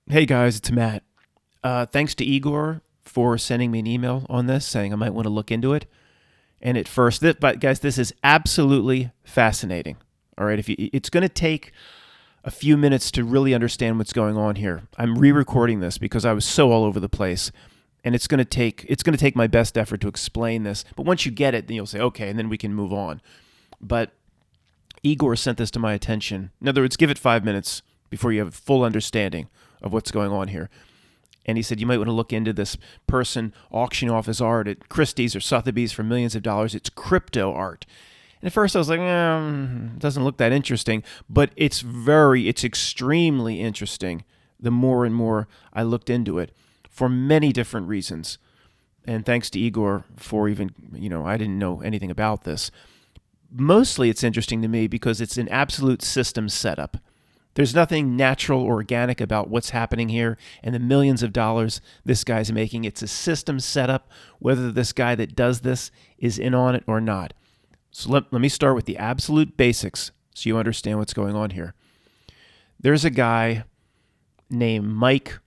Hey guys, it's Matt. Thanks to Igor for sending me an email on this, saying I might want to look into it. And at first, but guys, this is absolutely fascinating. All right, it's going to take a few minutes to really understand what's going on here. I'm re-recording this because I was so all over the place, and it's going to take my best effort to explain this. But once you get it, then you'll say okay, and then we can move on. But Igor sent this to my attention. In other words, give it 5 minutes before you have a full understanding of what's going on here. And he said, you might want to look into this person auctioning off his art at Christie's or Sotheby's for millions of dollars. It's crypto art. And at first I was like, it doesn't look that interesting. But it's extremely interesting the more and more I looked into it for many different reasons. And thanks to Igor for even, I didn't know anything about this. Mostly it's interesting to me because it's an absolute system setup. There's nothing natural or organic about what's happening here and the millions of dollars this guy's making. It's a system setup, whether this guy that does this is in on it or not. So let me start with the absolute basics so you understand what's going on here. There's a guy named Mike,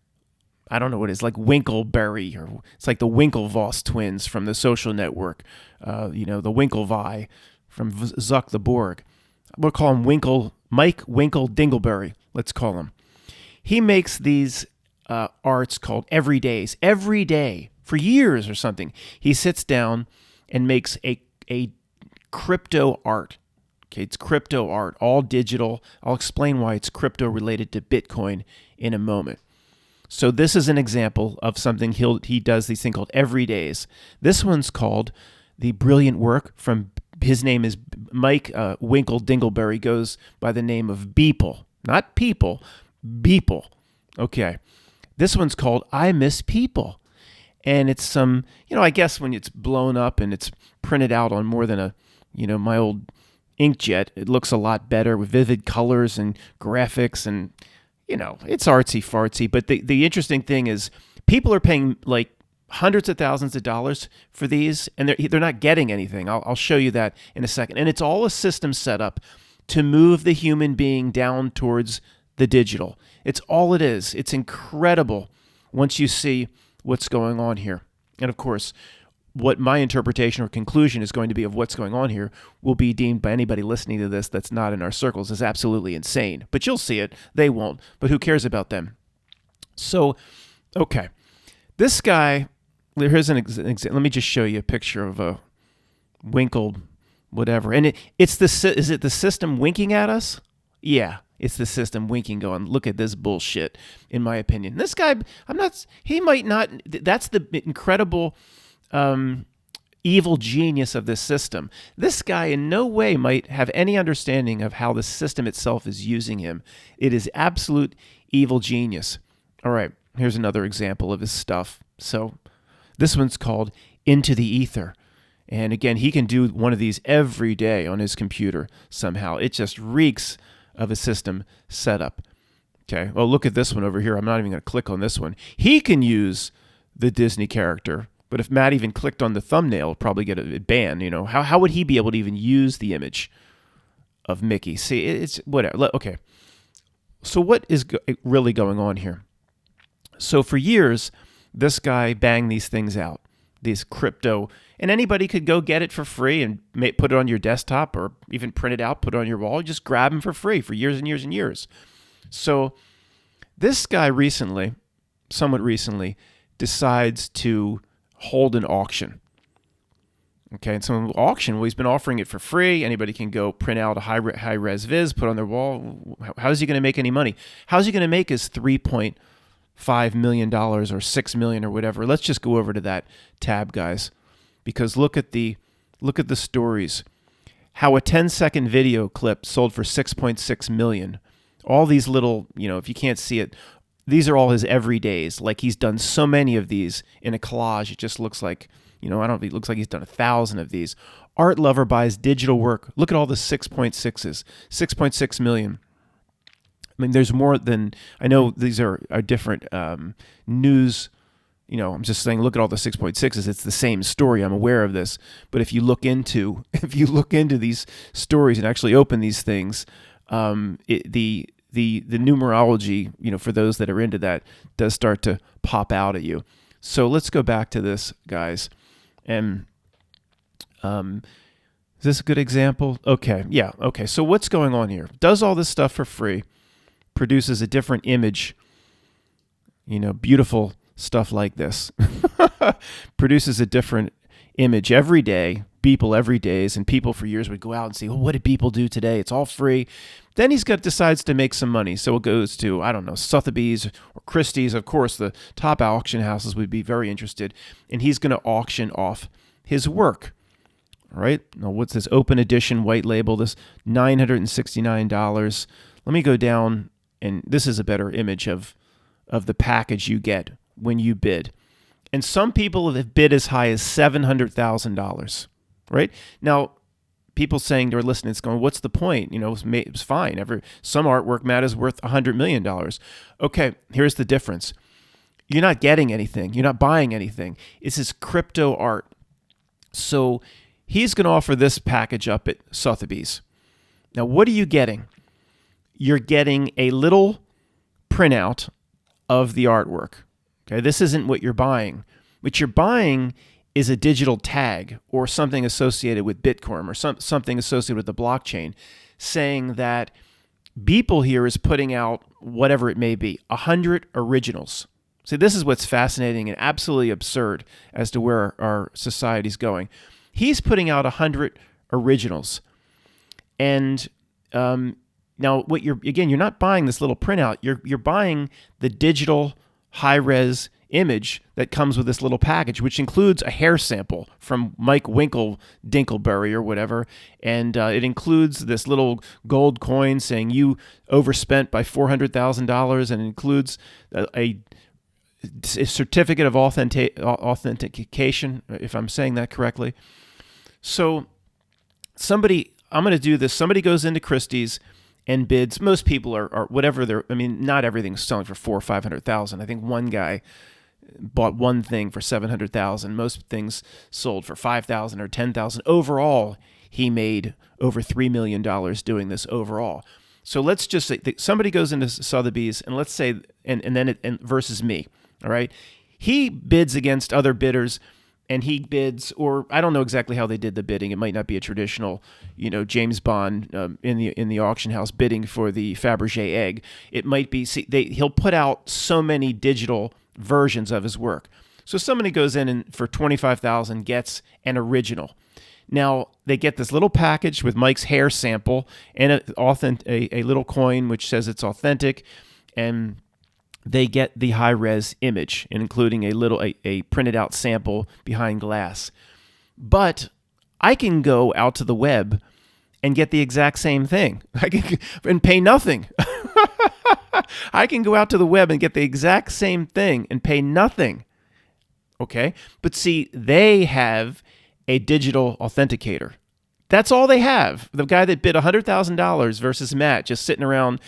I don't know what it is, like Winkleberry, or it's like the Winklevoss twins from the Social Network, the Winklevi from Zuck the Borg. We'll call him Mike Winkle Dingleberry, let's call him. He makes these arts called Everydays. Every day, for years or something, he sits down and makes a crypto art. Okay, it's crypto art, all digital. I'll explain why it's crypto related to Bitcoin in a moment. So this is an example of something he does these thing called Everydays. This one's called The Brilliant Work from his name is Mike Winkle Dingleberry, goes by the name of Beeple. Not people, Beeple. Okay. This one's called I Miss People. And it's some, I guess when it's blown up and it's printed out on more than my old inkjet, it looks a lot better with vivid colors and graphics and, it's artsy fartsy. But the interesting thing is people are paying like hundreds of thousands of dollars for these, and they're not getting anything. I'll show you that in a second. And it's all a system set up to move the human being down towards the digital. It's all it is. It's incredible once you see what's going on here. And of course, what my interpretation or conclusion is going to be of what's going on here will be deemed by anybody listening to this that's not in our circles as absolutely insane. But you'll see it. They won't. But who cares about them? So, okay. This guy, here's an example. Let me just show you a picture of a Winkle, whatever. And is it the system winking at us? Yeah, it's the system winking, going, look at this bullshit, in my opinion. This guy, he might not, that's the incredible evil genius of this system. This guy in no way might have any understanding of how the system itself is using him. It is absolute evil genius. All right, here's another example of his stuff. So this one's called Into the Ether. And again, he can do one of these every day on his computer somehow. It just reeks of a system setup. Okay, well, look at this one over here. I'm not even going to click on this one. He can use the Disney character, but if Matt even clicked on the thumbnail, it'll probably get a ban. How would he be able to even use the image of Mickey? See, it's whatever. Okay, so what is really going on here? So for years, this guy banged these things out, these crypto, and anybody could go get it for free and put it on your desktop or even print it out, put it on your wall, just grab them for free for years and years and years. So this guy somewhat recently, decides to hold an auction. Okay, and so auction, well, he's been offering it for free. Anybody can go print out a high-res viz, put on their wall. How's he going to make any money? How's he going to make his $3.5 million or $6 million or whatever? Let's just go over to that tab, guys, because look at the stories. How a 10-second video clip sold for $6.6 million. All these little, if you can't see it, these are all his everydays. Like he's done so many of these in a collage. It just looks like, I don't know, it looks like he's done 1,000 of these. Art lover buys digital work. Look at all the 6.6s, 6.6 million. I mean, there's more than, I know these are different news. I'm just saying, look at all the 6.6s. It's the same story. I'm aware of this. But if you look into these stories and actually open these things, the the numerology, for those that are into that, does start to pop out at you. So let's go back to this, guys. And is this a good example? Okay, yeah, okay. So what's going on here? Does all this stuff for free, produces a different image, beautiful stuff like this, produces a different image every day. Beeple every day, and people for years would go out and say, what did Beeple do today? It's all free. Then decides to make some money. So it goes to, I don't know, Sotheby's or Christie's. Of course, the top auction houses would be very interested, and he's going to auction off his work. All right. Now, what's this open edition white label? This $969. Let me go down, and this is a better image of the package you get when you bid. And some people have bid as high as $700,000. Right? Now, people saying they're listening, it's going, what's the point? It's fine. Some artwork, Matt, is worth $100 million. Okay, here's the difference. You're not getting anything. You're not buying anything. This is crypto art. So he's going to offer this package up at Sotheby's. Now, what are you getting? You're getting a little printout of the artwork. Okay, this isn't what you're buying. What you're buying is a digital tag or something associated with Bitcoin or something associated with the blockchain, saying that Beeple here is putting out whatever it may be, 100 originals. See, this is what's fascinating and absolutely absurd as to where our society's going. He's putting out 100 originals. And now you're not buying this little printout. You're buying the digital high-res image that comes with this little package, which includes a hair sample from Mike Winkle Dinkleberry or whatever, and it includes this little gold coin saying you overspent by $400,000, and it includes a certificate of authentication, if I'm saying that correctly. So I'm going to do this. Somebody goes into Christie's and bids. Most people are whatever not everything's selling for $400,000 or $500,000. I think one guy bought one thing for $700,000. Most things sold for $5,000 or $10,000. Overall, he made over $3 million doing this overall. So let's just say somebody goes into Sotheby's, and let's say, and then versus me, all right? He bids against other bidders, and he bids, or I don't know exactly how they did the bidding. It might not be a traditional, James Bond in the auction house bidding for the Fabergé egg. It might be, he'll put out so many digital versions of his work. So somebody goes in and for $25,000 gets an original. Now they get this little package with Mike's hair sample and a little coin which says it's authentic, and they get the high-res image, including a printed out sample behind glass. But I can go out to the web and get the exact same thing. I can and pay nothing. I can go out to the web and get the exact same thing and pay nothing. Okay? But see, they have a digital authenticator. That's all they have. The guy that bid $100,000 versus Matt just sitting around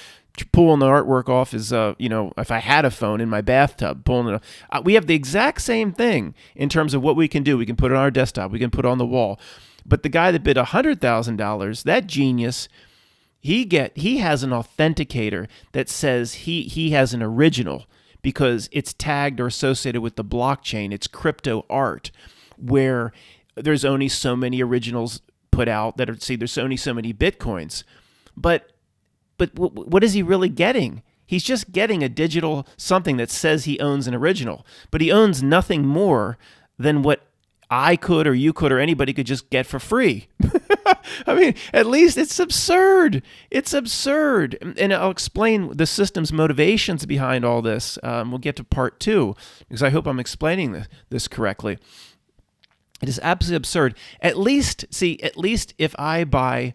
pulling the artwork off his, if I had a phone in my bathtub, pulling it off. We have the exact same thing in terms of what we can do. We can put it on our desktop. We can put it on the wall. But the guy that bid $100,000, that genius, he has an authenticator that says he has an original because it's tagged or associated with the blockchain. It's crypto art, where there's only so many originals put out there's only so many Bitcoins. But what is he really getting? He's just getting a digital something that says he owns an original, but he owns nothing more than what I could or you could or anybody could just get for free. I mean, at least it's absurd. It's absurd. And I'll explain the system's motivations behind all this. We'll get to part 2 because I hope I'm explaining this correctly. It is absolutely absurd. At least if I buy,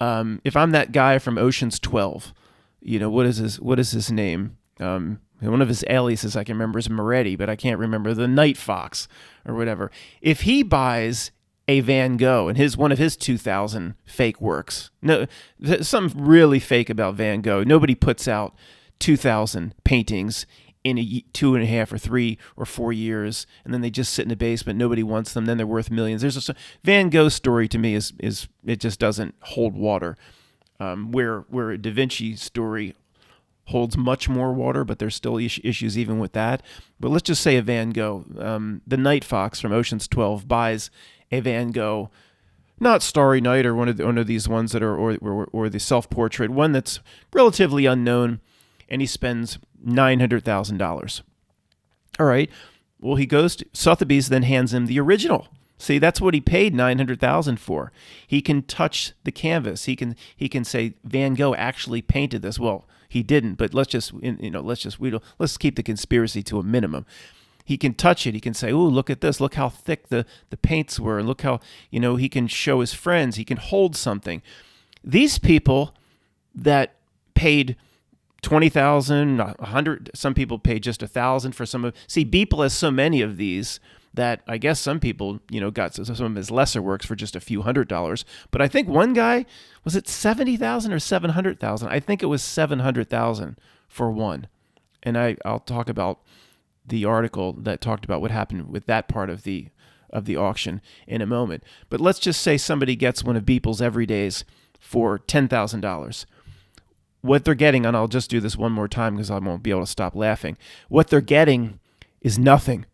if I'm that guy from Ocean's 12, what is his name? One of his aliases I can remember is Moretti, but I can't remember the Night Fox or whatever. If he buys a Van Gogh and one of his 2,000 fake works, no, something really fake about Van Gogh. Nobody puts out 2,000 paintings in 2.5 or 3 or 4 years, and then they just sit in the basement. Nobody wants them. Then they're worth millions. There's Van Gogh's story to me is it just doesn't hold water. Where a Da Vinci story holds much more water, but there's still issues even with that. But let's just say a Van Gogh. The Night Fox from Ocean's 12 buys a Van Gogh, not Starry Night or one of these ones that are, or the self-portrait, one that's relatively unknown, and he spends $900,000. All right. Well, he goes to Sotheby's, then hands him the original. See, that's what he paid $900,000 for. He can touch the canvas. He can say Van Gogh actually painted this. Well, he didn't, but let's keep the conspiracy to a minimum. He can touch it. He can say, "Ooh, look at this. Look how thick the paints were. Look how, he can show his friends. He can hold something." These people that paid 20,000, 100, some people paid just 1,000 for some of. See, Beeple has so many of these that I guess some people, got some of his lesser works for just a few $100s. But I think one guy, was it 70,000 or 700,000? I think it was 700,000 for one. And I'll talk about the article that talked about what happened with that part of the auction in a moment. But let's just say somebody gets one of Beeple's Everydays for $10,000. What they're getting, and I'll just do this one more time because I won't be able to stop laughing. What they're getting is nothing.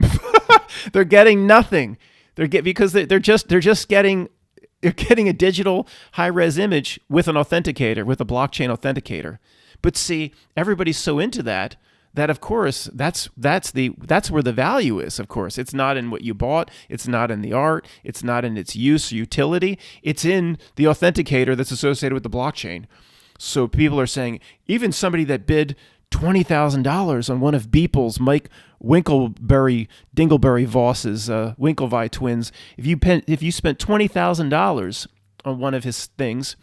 They're getting nothing. Because they're getting a digital high-res image with an authenticator, with a blockchain authenticator. But see, everybody's so into that of course that's where the value is. Of course, it's not in what you bought. It's not in the art. It's not in its use, utility. It's in the authenticator that's associated with the blockchain. So people are saying even somebody that bid $20,000 on one of Beeple's, Mike Dingleberry Voss's Winklevi twins, if you spent $20,000 on one of his things,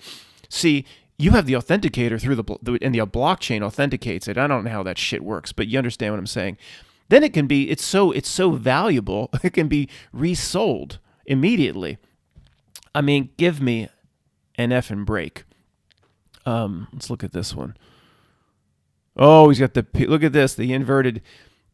see, you have the authenticator and the blockchain authenticates it. I don't know how that shit works, but you understand what I'm saying. Then it's so valuable, it can be resold immediately. I mean, give me an effing break. Let's look at this one. Oh, he's got look at this, the inverted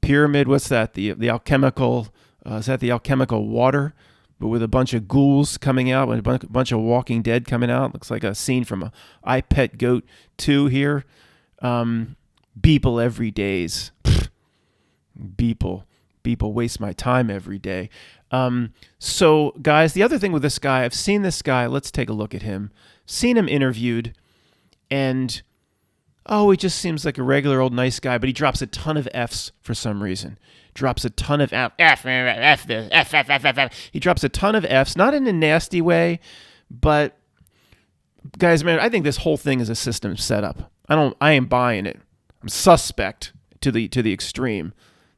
pyramid. What's that? The alchemical, is that the alchemical water? But with a bunch of ghouls coming out, and a bunch of Walking Dead coming out. Looks like a scene from I Pet Goat 2 here. Beeple Everydays. Beeple waste my time every day. So, guys, the other thing with this guy, I've seen this guy. Let's take a look at him. Seen him interviewed, and he just seems like a regular old nice guy, but he drops a ton of Fs for some reason. Drops a ton of F. He drops a ton of Fs, not in a nasty way, but guys, man, I think this whole thing is a system setup. I ain't buying it. I'm suspect to the extreme.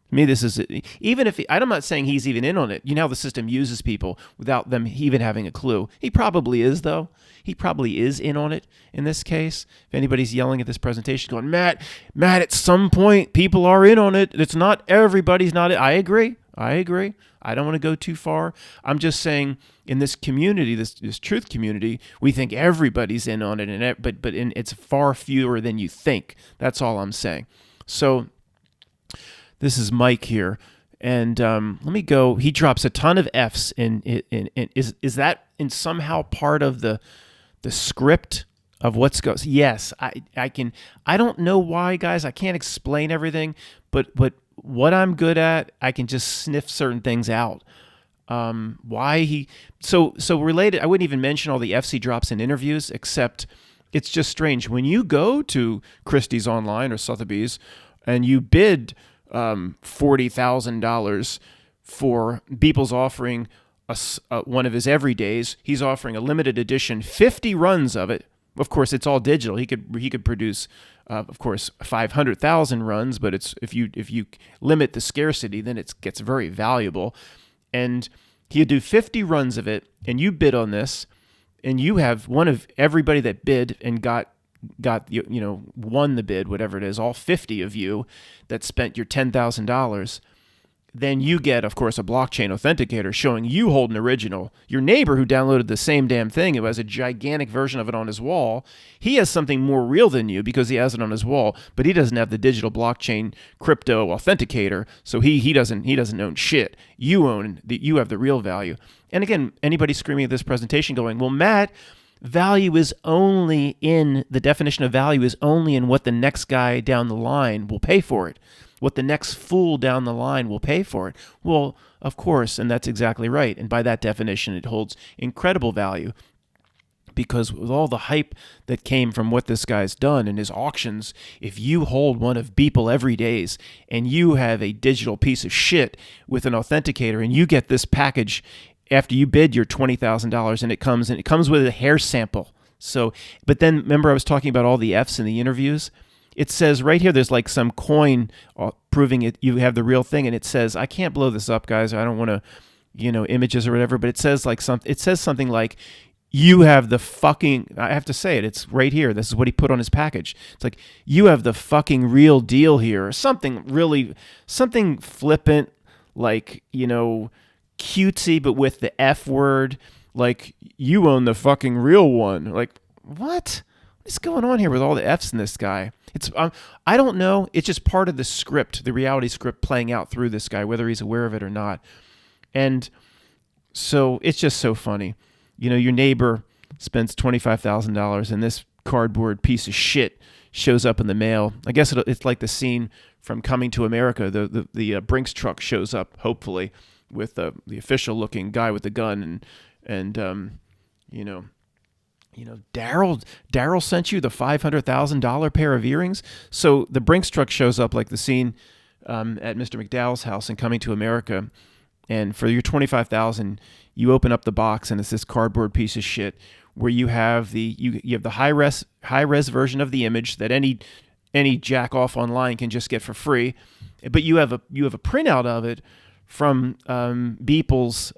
To me, this is, even if I'm not saying he's even in on it. You know how the system uses people without them even having a clue. He probably is, though. He probably is in on it in this case. If anybody's yelling at this presentation going, Matt, at some point, people are in on it. It's not everybody's not. I agree. I don't want to go too far. I'm just saying in this community, this truth community, we think everybody's in on it, but it's far fewer than you think. That's all I'm saying. So this is Mike here, and let me go. He drops a ton of Fs in is that in somehow part of the script of what's goes? Yes, I can. I don't know why, guys. I can't explain everything, but what I'm good at, I can just sniff certain things out. Why he so related? I wouldn't even mention all the Fs he drops in interviews, except it's just strange when you go to Christie's Online or Sotheby's and you bid $40,000 for Beeple's offering one of his Everydays. He's offering a limited edition, 50 runs of it. Of course, it's all digital. He could produce, of course, 500,000 runs. But if you limit the scarcity, then it gets very valuable. And he'd do 50 runs of it, and you bid on this, and you have one of everybody that bid and got won the bid, whatever it is, all 50 of you that spent your $10,000. Then you get, of course, a blockchain authenticator showing you hold an original. Your neighbor who downloaded the same damn thing, who has a gigantic version of it on his wall, he has something more real than you because he has it on his wall, but he doesn't have the digital blockchain crypto authenticator, so he doesn't own shit. You have the real value. And again, anybody screaming at this presentation going, well, Matt, Value is only in the definition of value is only in what the next guy down the line will pay for it, what the next fool down the line will pay for it. Well, of course, and that's exactly right. And by that definition, it holds incredible value, because with all the hype that came from what this guy's done in his auctions, if you hold one of Beeple Everyday's and you have a digital piece of shit with an authenticator and you get this package after you bid your $20,000 and it comes with a hair sample. So, but then remember I was talking about all the F's in the interviews? It says right here, there's like some coin proving it you have the real thing, and it says, I can't blow this up, guys. I don't want to, images or whatever, but it says something like, you have the fucking, I have to say it, it's right here. This is what he put on his package. It's like, you have the fucking real deal here. Or something flippant, like, cutesy, but with the F word. Like, you own the fucking real one. Like, what? What is going on here with all the F's in this guy? It's I don't know. It's just part of the script, the reality script playing out through this guy, whether he's aware of it or not. And so it's just so funny. Your neighbor spends $25,000 and this cardboard piece of shit shows up in the mail. I guess it's like the scene from Coming to America. The Brinks truck shows up, hopefully, with the official-looking guy with the gun, and Daryl sent you the $500,000 pair of earrings. So the Brinks truck shows up like the scene at Mr. McDowell's house in Coming to America, and for your $25,000, you open up the box and it's this cardboard piece of shit where you have the high res version of the image that any jack off online can just get for free, but you have a printout of it from Beeple's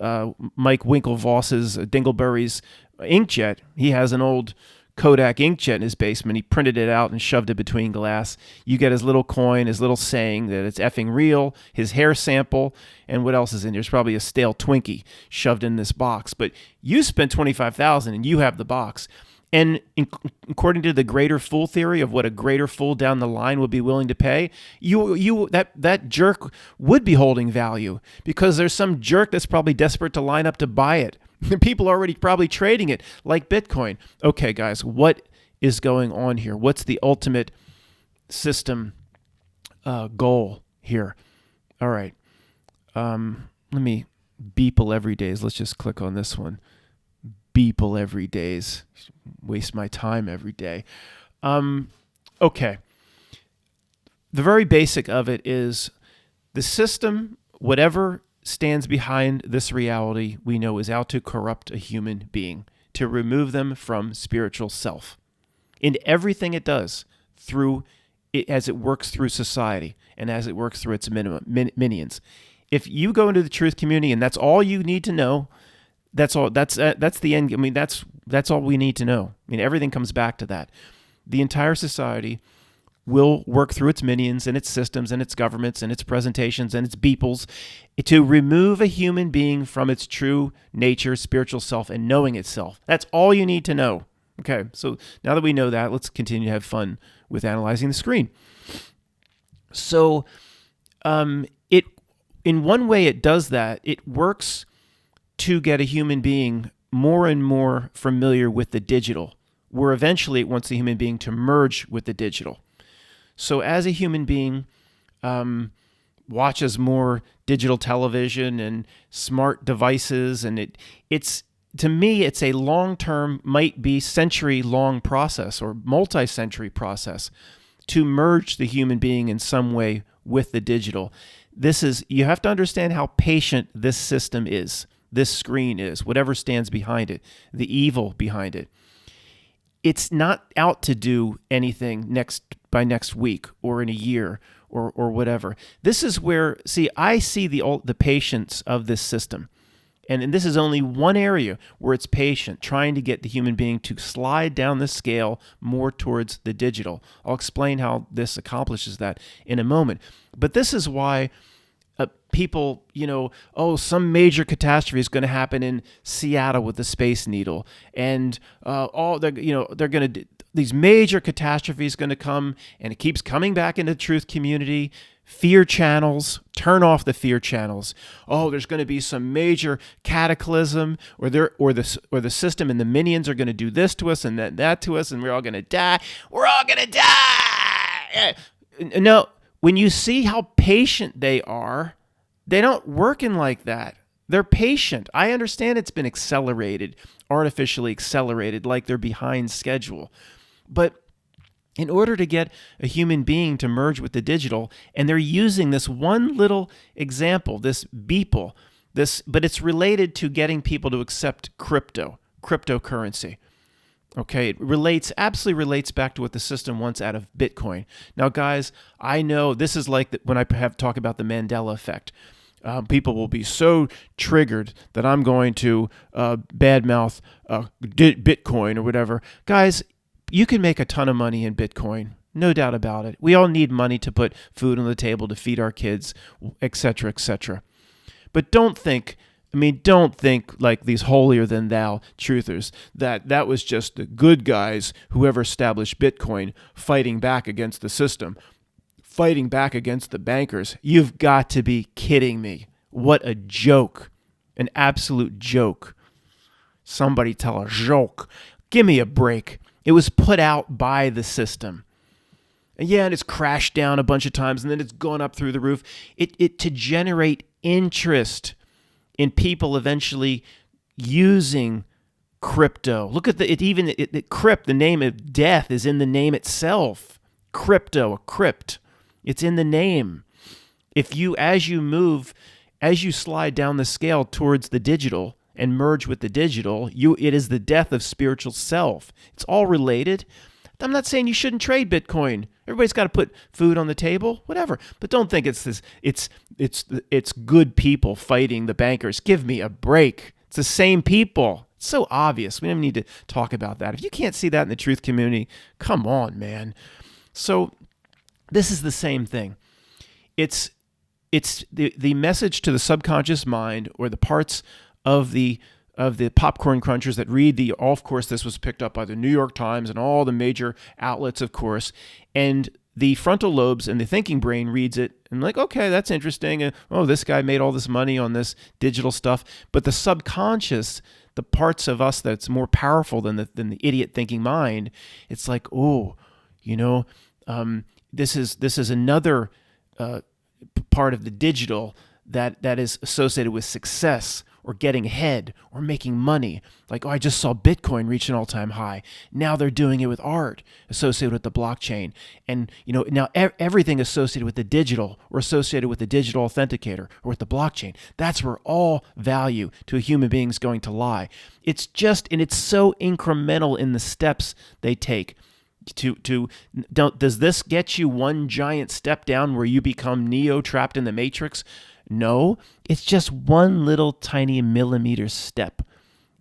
Mike Winklevoss's Dingleberry's inkjet. He has an old Kodak inkjet in his basement. He printed it out and shoved it between glass. You get his little coin, his little saying that it's effing real, his hair sample, and what else is in there? There's probably a stale Twinkie shoved in this box. But you spent $25,000 and you have the box. And according to the greater fool theory of what a greater fool down the line would be willing to pay, that jerk would be holding value, because there's some jerk that's probably desperate to line up to buy it. People are already probably trading it like Bitcoin. Okay, guys, what is going on here? What's the ultimate system goal here? All right. Let me Beeple Everyday's. Let's just click on this one. Beeple Everyday's. Waste my time every day. Okay. The very basic of it is the system, whatever stands behind this reality, we know is out to corrupt a human being, to remove them from spiritual self. In everything it does, through it, as it works through society and as it works through its minions. If you go into the truth community and that's all you need to know, that's all. That's the end. I mean, that's all we need to know. I mean, everything comes back to that. The entire society will work through its minions and its systems and its governments and its presentations and its beeples to remove a human being from its true nature, spiritual self, and knowing itself. That's all you need to know. Okay, so now that we know that, let's continue to have fun with analyzing the screen. So, it in one way it does that. It works to get a human being more and more familiar with the digital, where eventually it wants the human being to merge with the digital. So as a human being watches more digital television and smart devices, and it's to me, it's a long-term, might be century-long process or multi-century process to merge the human being in some way with the digital. You have to understand how patient this system is, this screen is, whatever stands behind it, the evil behind it. It's not out to do anything by next week or in a year or whatever. This is where, I see the patience of this system. And this is only one area where it's patient, trying to get the human being to slide down the scale more towards the digital. I'll explain how this accomplishes that in a moment. But this is why people, some major catastrophe is going to happen in Seattle with the Space Needle, and they're going to these major catastrophes going to come, and it keeps coming back into the truth community. Fear channels, turn off the fear channels. Oh, there's going to be some major cataclysm, or the system and the minions are going to do this to us and that to us, and we're all going to die. We're all going to die. No, when you see how patient they are, they don't working like that. They're patient. I understand it's been accelerated, artificially accelerated, like they're behind schedule, but in order to get a human being to merge with the digital, and they're using this one little example, this Beeple, but it's related to getting people to accept cryptocurrency. Okay, it absolutely relates back to what the system wants out of Bitcoin. Now, guys, I know this is like when I have talk about the Mandela effect. People will be so triggered that I'm going to badmouth Bitcoin or whatever. Guys, you can make a ton of money in Bitcoin, no doubt about it. We all need money to put food on the table, to feed our kids, etc., etc. But don't think like these holier-than-thou truthers, that was just the good guys, whoever established Bitcoin, fighting back against the system, fighting back against the bankers. You've got to be kidding me. What a joke. An absolute joke. Somebody tell a joke. Give me a break. It was put out by the system. And it's crashed down a bunch of times, and then it's gone up through the roof. It to generate interest in people eventually using crypto. Look at crypt, the name of death is in the name itself. Crypto, a crypt. It's in the name. As you slide down the scale towards the digital and merge with the digital, it is the death of spiritual self. It's all related. I'm not saying you shouldn't trade Bitcoin. Everybody's got to put food on the table, whatever. But don't think it's good people fighting the bankers. Give me a break. It's the same people. It's so obvious. We don't need to talk about that. If you can't see that in the truth community, come on, man. So this is the same thing. It's the message to the subconscious mind, or the parts of the popcorn crunchers that read of course, this was picked up by the New York Times and all the major outlets, of course, and the frontal lobes and the thinking brain reads it and like, okay, that's interesting. And, this guy made all this money on this digital stuff. But the subconscious, the parts of us that's more powerful than the idiot thinking mind, it's like, this is another part of the digital that is associated with success, or getting ahead, or making money. Like, I just saw Bitcoin reach an all-time high. Now they're doing it with art associated with the blockchain. And, now everything associated with the digital, or associated with the digital authenticator, or with the blockchain, that's where all value to a human being is going to lie. It's so incremental in the steps they take. Does this get you one giant step down where you become Neo trapped in the Matrix? No, it's just one little tiny millimeter step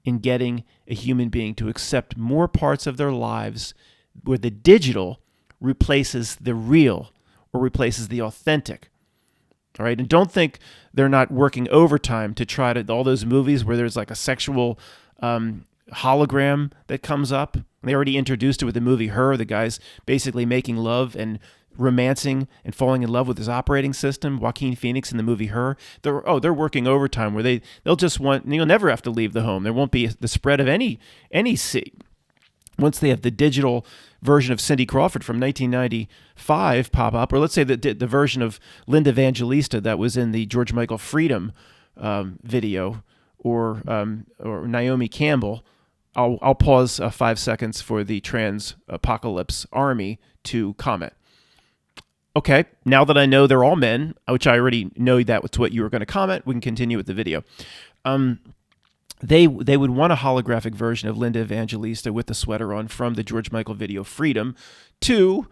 in getting a human being to accept more parts of their lives where the digital replaces the real, or replaces the authentic. All right, and don't think they're not working overtime to try to, all those movies where there's like a sexual hologram that comes up. They already introduced it with the movie Her. The guy's basically making love and romancing and falling in love with his operating system. Joaquin Phoenix in the movie Her. They're working overtime where they'll just want, you'll never have to leave the home. There won't be the spread of any once they have the digital version of Cindy Crawford from 1995 pop up, or let's say the version of Linda Evangelista that was in the George Michael Freedom video, or Naomi Campbell. I'll pause 5 seconds for the Trans Apocalypse Army to comment. Okay, now that I know they're all men, which I already know that's what you were going to comment, we can continue with the video. They would want a holographic version of Linda Evangelista with the sweater on from the George Michael video Freedom to,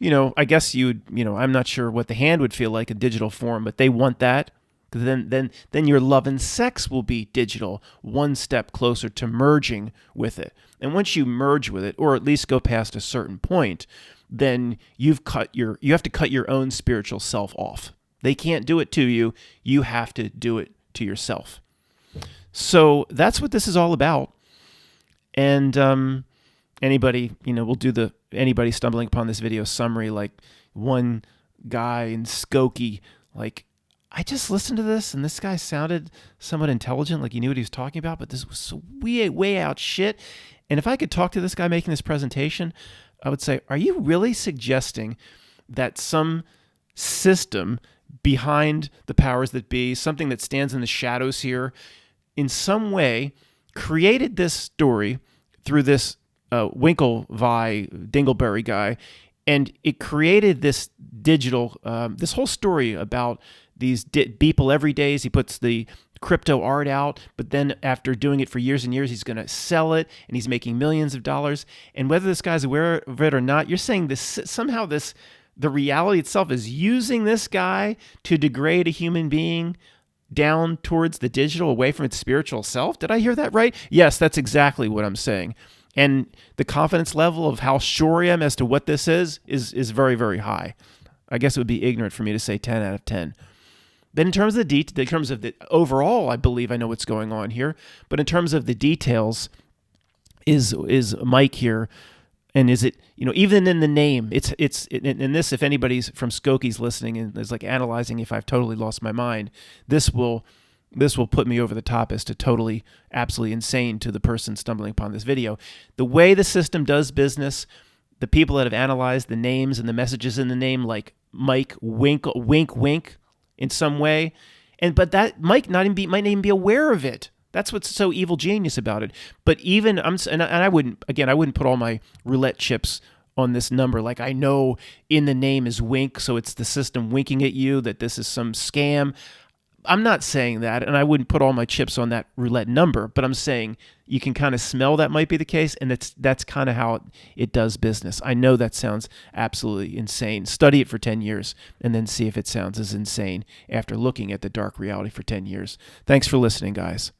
I guess I'm not sure what the hand would feel like in digital form, but they want that. Then your love and sex will be digital, one step closer to merging with it. And once you merge with it, or at least go past a certain point, then you have to cut your own spiritual self off. They can't do it to you. You have to do it to yourself. So that's what this is all about. And anybody, we'll do anybody stumbling upon this video summary, like one guy in Skokie, like, I just listened to this and this guy sounded somewhat intelligent, like he knew what he was talking about, but this was so way out shit. And if I could talk to this guy making this presentation, I would say, are you really suggesting that some system behind the powers that be, something that stands in the shadows here, in some way created this story through this Winklevi Dingleberry guy, and it created this digital, this whole story about these Beeple every days. He puts the crypto art out, but then after doing it for years and years, he's going to sell it, and he's making millions of dollars. And whether this guy's aware of it or not, you're saying this somehow the reality itself is using this guy to degrade a human being down towards the digital, away from its spiritual self. Did I hear that right? Yes, that's exactly what I'm saying. And the confidence level of how sure I am as to what this is very, very high. I guess it would be ignorant for me to say 10 out of 10. But in terms of the overall, I believe I know what's going on here. But in terms of the details, is Mike here, and is it, even in the name, it's in this, if anybody's from Skokie's listening and is like analyzing if I've totally lost my mind, this will put me over the top as to totally, absolutely insane to the person stumbling upon this video. The way the system does business, the people that have analyzed the names and the messages in the name, like Mike wink in some way, but that Mike might not even be aware of it. That's what's so evil genius about it. But even I wouldn't put all my roulette chips on this number. Like, I know in the name is wink, so it's the system winking at you that this is some scam. I'm not saying that, and I wouldn't put all my chips on that roulette number, but I'm saying you can kind of smell that might be the case, and that's kind of how it does business. I know that sounds absolutely insane. Study it for 10 years, and then see if it sounds as insane after looking at the dark reality for 10 years. Thanks for listening, guys.